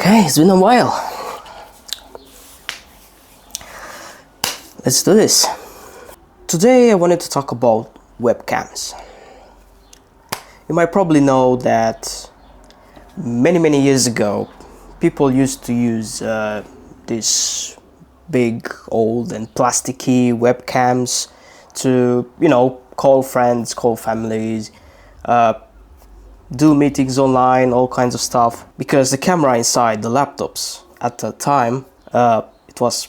Okay, it's been a while. Let's do this. Today I wanted to talk about webcams. You might probably know that many years ago people used to use these big old and plasticky webcams to, call friends, call families, do meetings online, all kinds of stuff, because the camera inside the laptops at the time, it was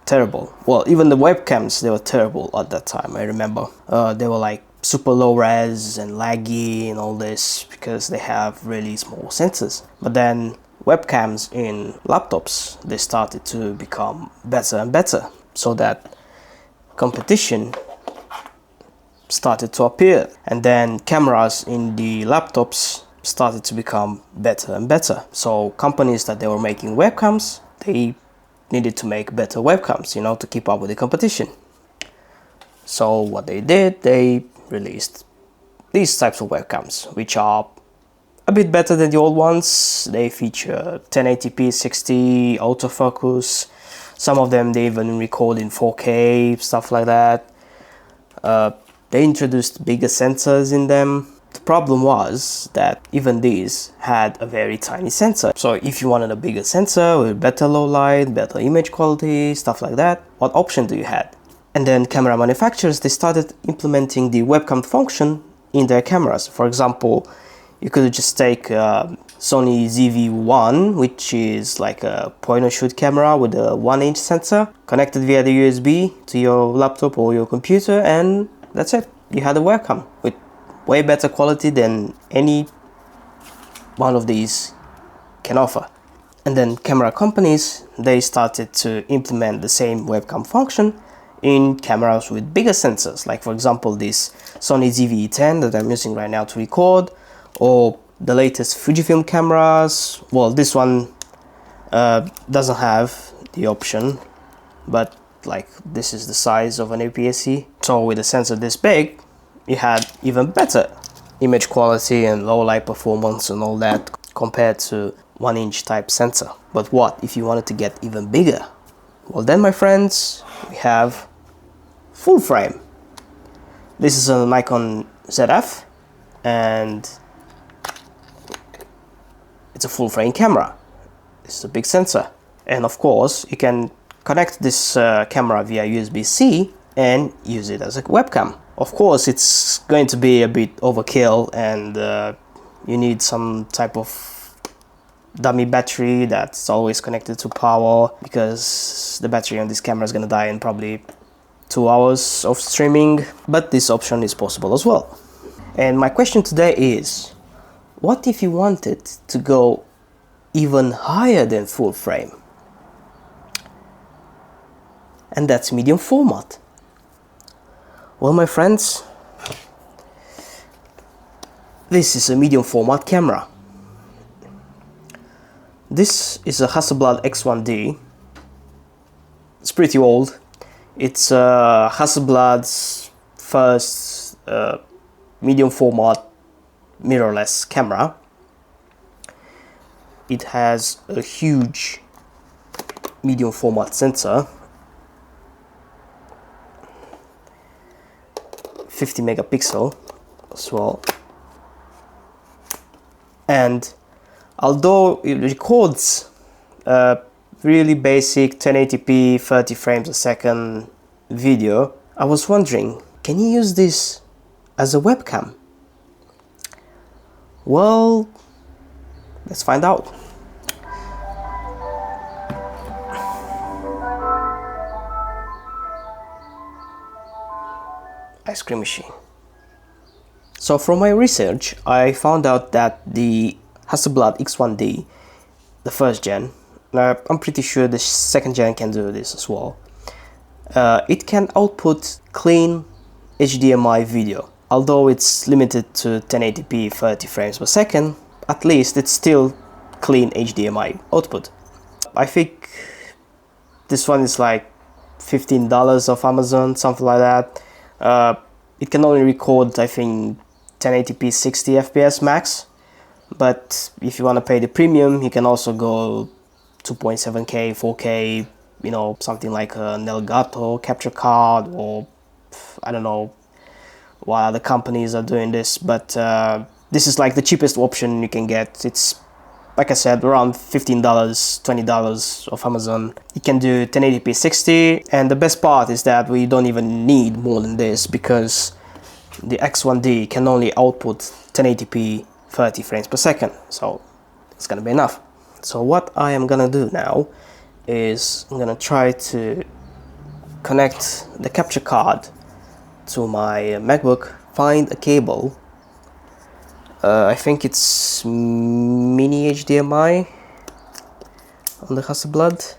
terrible. Well, even the webcams, they were terrible at that time. I remember they were like super low res and laggy and all this because they have really small sensors. But then webcams in laptops, they started to become better and better, so that competition started to appear, and then cameras in the laptops started to become better and better. So companies that they were making webcams, they needed to make better webcams, to keep up with the competition. So what they did, they released these types of webcams, which are a bit better than the old ones. They feature 1080p 60 autofocus. Some of them they even record in 4K, stuff like that. They introduced bigger sensors in them. The problem was that even these had a very tiny sensor. So if you wanted a bigger sensor with better low light, better image quality, stuff like that, what option do you have? And then camera manufacturers, they started implementing the webcam function in their cameras. For example, you could just take Sony ZV-1, which is like a point and shoot camera with a 1-inch sensor connected via the USB to your laptop or your computer, and that's it. You had a webcam with way better quality than any one of these can offer. And then camera companies, they started to implement the same webcam function in cameras with bigger sensors, like for example this Sony ZV-10 that I'm using right now to record, or the latest Fujifilm cameras. Well, this one doesn't have the option, but like this is the size of an APS-C. So with a sensor this big, you had even better image quality and low light performance and all that compared to 1-inch type sensor. But what if you wanted to get even bigger? Well then, my friends, we have full frame. This is a Nikon ZF and it's a full frame camera. It's a big sensor, and of course you can connect this camera via USB-C and use it as a webcam. Of course it's going to be a bit overkill, and you need some type of dummy battery that's always connected to power, because the battery on this camera is going to die in probably 2 hours of streaming. But this option is possible as well. And my question today is, what if you wanted to go even higher than full frame? And that's medium format. Well, my friends, this is a medium format camera. This is a Hasselblad X1D. It's pretty old. It's Hasselblad's first medium format mirrorless camera. It has a huge medium format sensor, 50 megapixel as well, and although it records really basic 1080p 30 frames a second video, I was wondering, can you use this as a webcam? Well, let's find out. Ice cream machine. So from my research, I found out that the Hasselblad X1D, the first gen, I'm pretty sure the second gen can do this as well. It can output clean HDMI video. Although it's limited to 1080p 30 frames per second, at least it's still clean HDMI output. I think this one is like $15 off Amazon, something like that. It can only record, I think, 1080p 60 FPS max. but if you want to pay the premium, you can also go 2.7K, 4K, you know, something like an Elgato capture card, or I don't know why other companies are doing this, but this is like the cheapest option you can get. It's, like I said, around $15, $20 of Amazon. You can do 1080p 60, and the best part is that we don't even need more than this, because the X1D can only output 1080p 30 frames per second, so it's gonna be enough. So what I am gonna do now is I'm gonna try to connect the capture card to my MacBook, find a cable. I think it's mini HDMI on the Hasselblad.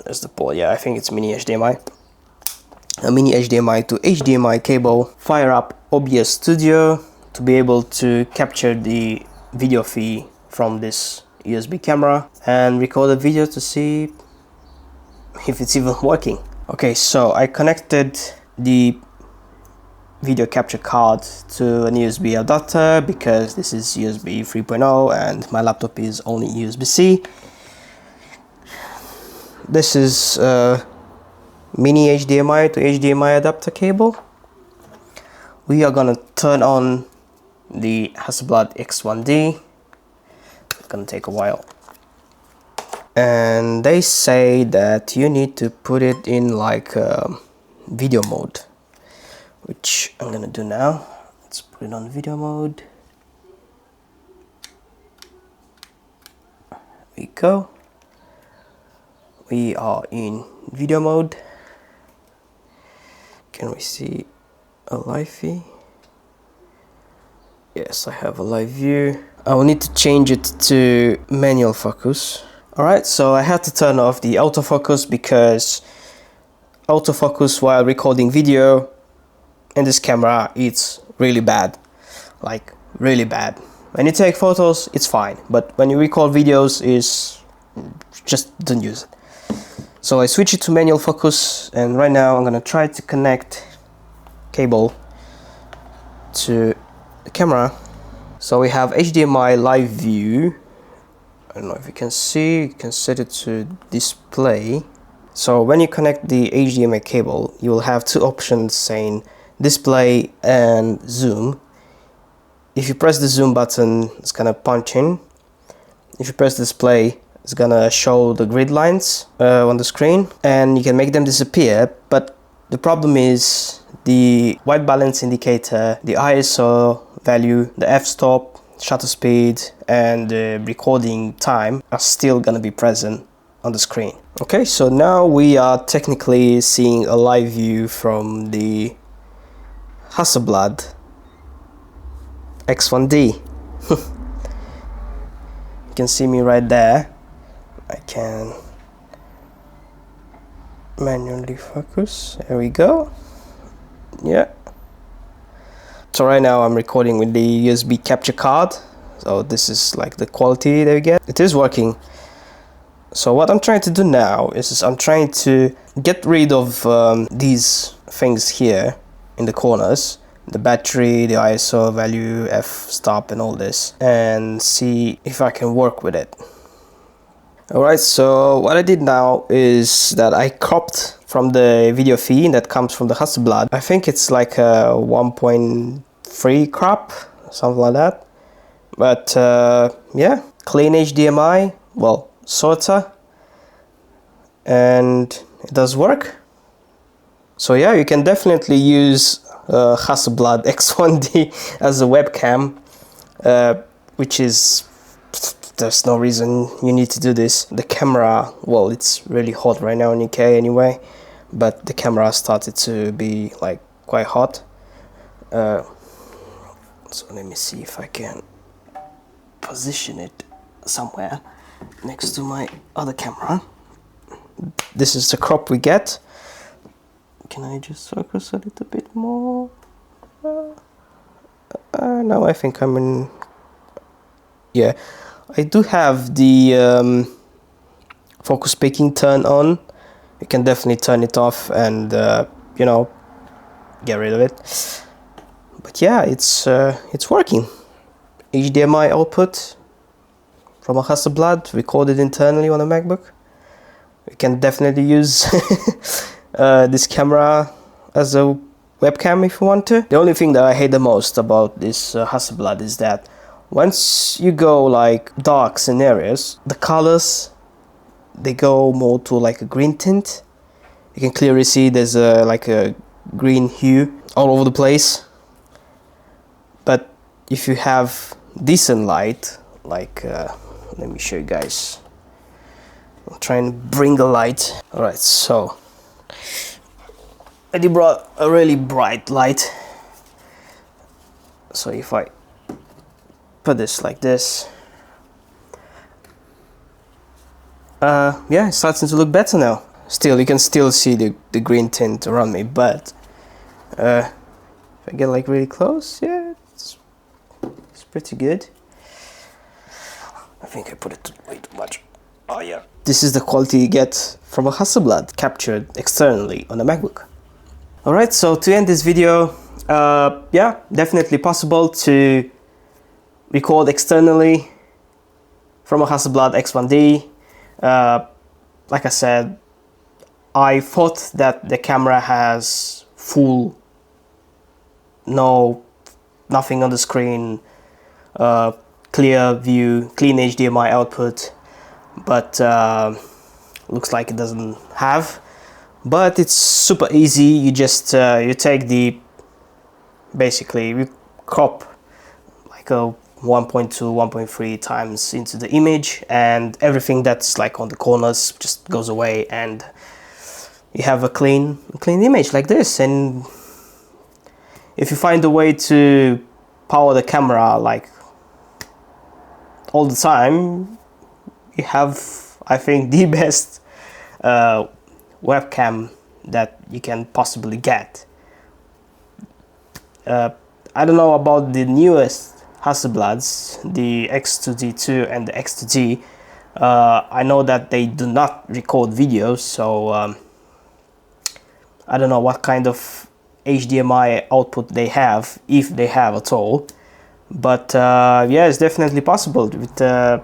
There's the port, yeah, I think it's mini HDMI. A mini HDMI to HDMI cable. Fire up OBS Studio to be able to capture the video feed from this USB camera and record a video to see if it's even working. Okay, so I connected the video capture card to an USB adapter because this is USB 3.0 and my laptop is only USB-C. This is a mini HDMI to HDMI adapter cable. We are gonna turn on the Hasselblad X1D. It's gonna take a while. And they say that you need to put it in like video mode, which I'm gonna do now. Let's put it on video mode. There we go. We are in video mode. Can we see a live view? Yes, I have a live view. I will need to change it to manual focus. Alright, so I had to turn off the autofocus because autofocus while recording video in this camera, it's really bad. Like, really bad. When you take photos, it's fine. But when you record videos, just don't use it. So I switch it to manual focus, and right now I'm gonna try to connect cable to the camera. So we have HDMI live view. I don't know if you can see, you can set it to display. So when you connect the HDMI cable, you will have two options saying display and zoom. If you press the zoom button, it's gonna punch in. If you press display, it's gonna show the grid lines on the screen, and you can make them disappear. But the problem is the white balance indicator, the ISO value, the f-stop, shutter speed, and the recording time are still gonna be present on the screen. Okay, so now we are technically seeing a live view from the Hasselblad X1D. You can see me right there. I can manually focus. There we go. Yeah. So right now I'm recording with the USB capture card. So this is like the quality that we get. It is working. So what I'm trying to do now is I'm trying to get rid of these things here in the corners. The battery, the ISO value, f-stop and all this, and see if I can work with it. Alright, so what I did now is that I cropped from the video feed that comes from the Hasselblad. I think it's like a 1.3 crop, something like that. But yeah, clean HDMI, well, sorta, and it does work. So yeah, you can definitely use Hasselblad X1D as a webcam, which is, there's no reason you need to do this. The camera, well, it's really hot right now in UK anyway, but the camera started to be like quite hot. So let me see if I can position it somewhere next to my other camera. This is the crop we get. Can I just focus a little bit more? No, I think I'm in. Yeah, I do have the focus peaking turned on. You can definitely turn it off and you know, get rid of it. But yeah, it's working. HDMI output from a Hasselblad, recorded internally on a MacBook. We can definitely use this camera as a webcam if you want to. The only thing that I hate the most about this Hasselblad is that once you go like dark scenarios, the colors, they go more to like a green tint. You can clearly see there's like a green hue all over the place. But if you have decent light, like let me show you guys. I'll try and bring the light. Alright, so I did brought a really bright light. So if I put this like this, yeah, it's starting to look better now. Still, you can still see the green tint around me, but if I get like really close, yeah, it's pretty good. I think I put it way too much. Oh yeah. This is the quality you get from a Hasselblad captured externally on a MacBook. Alright, so to end this video, yeah, definitely possible to record externally from a Hasselblad X1D. Like I said, I thought that the camera has full, nothing on the screen, clear view, clean HDMI output, but looks like it doesn't have. But it's super easy. You just you take the, basically you crop like a 1.2 1.3 times into the image, and everything that's like on the corners just goes away, and you have a clean image like this. And if you find a way to power the camera like all the time, you have, I think, the best webcam that you can possibly get. I don't know about the newest Hasselblads, the X2D2 and the X2G. I know that they do not record videos, so I don't know what kind of HDMI output they have, if they have at all. But yeah, it's definitely possible with the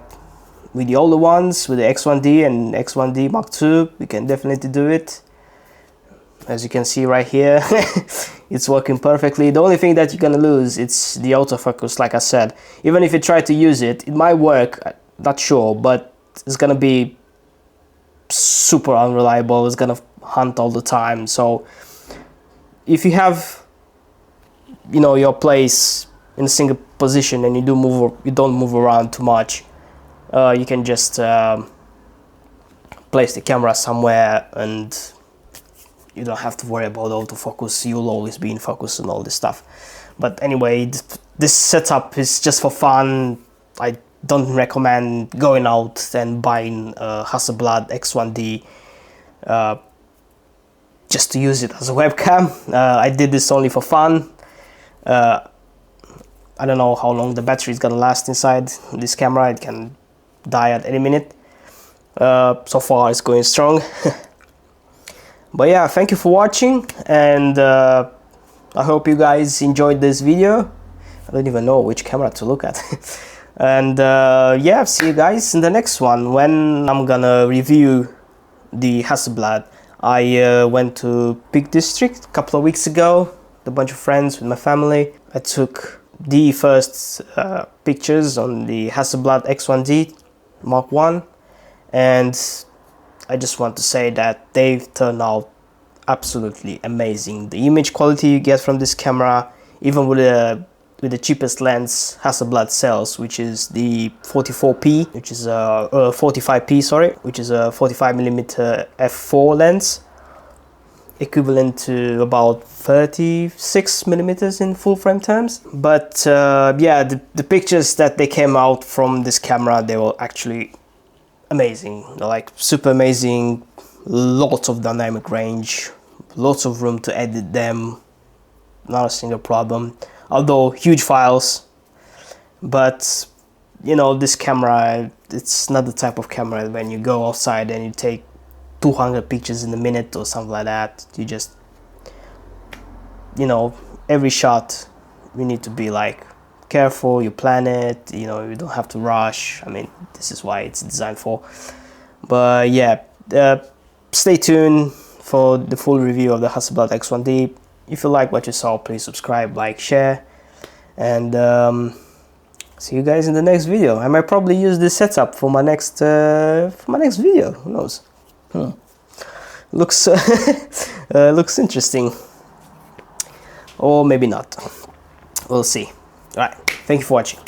older ones, with the X1D and X1D Mark II. We can definitely do it. As you can see right here, it's working perfectly. The only thing that you're gonna lose, it's the autofocus. Like I said, even if you try to use it, it might work, not sure, but it's gonna be super unreliable. It's gonna hunt all the time. So if you have, you know, your place in a single position and you don't move around too much, you can just place the camera somewhere and you don't have to worry about autofocus. You'll always be in focus and all this stuff. But anyway, this setup is just for fun. I don't recommend going out and buying a Hasselblad X1D just to use it as a webcam. I did this only for fun. I don't know how long the battery is gonna last inside this camera. It can die at any minute. So far it's going strong. But yeah, thank you for watching, and I hope you guys enjoyed this video. I don't even know which camera to look at. And yeah, see you guys in the next one, when I'm gonna review the Hasselblad. I went to Peak District a couple of weeks ago with a bunch of friends, with my family. I took the first pictures on the Hasselblad X1D Mark I, and I just want to say that they've turned out absolutely amazing. The image quality you get from this camera, even with the cheapest lens Hasselblad sells, which is the 44p, which is a 45p, sorry, which is a 45mm f4 lens, equivalent to about 36mm in full frame terms. But yeah, the pictures that they came out from this camera, they were actually amazing. They're like super amazing. Lots of dynamic range, lots of room to edit them, not a single problem. Although huge files, but you know, this camera, it's not the type of camera when you go outside and you take 200 pictures in a minute or something like that. You just, you know, every shot you need to be like careful, you plan it, you know, you don't have to rush. I mean, this is why it's designed for. But yeah, stay tuned for the full review of the Hasselblad X1D. If you like what you saw, please subscribe, like, share, and see you guys in the next video. I might probably use this setup for my next video. Who knows? Looks looks interesting, or maybe not. We'll see. All right. Thank you for watching.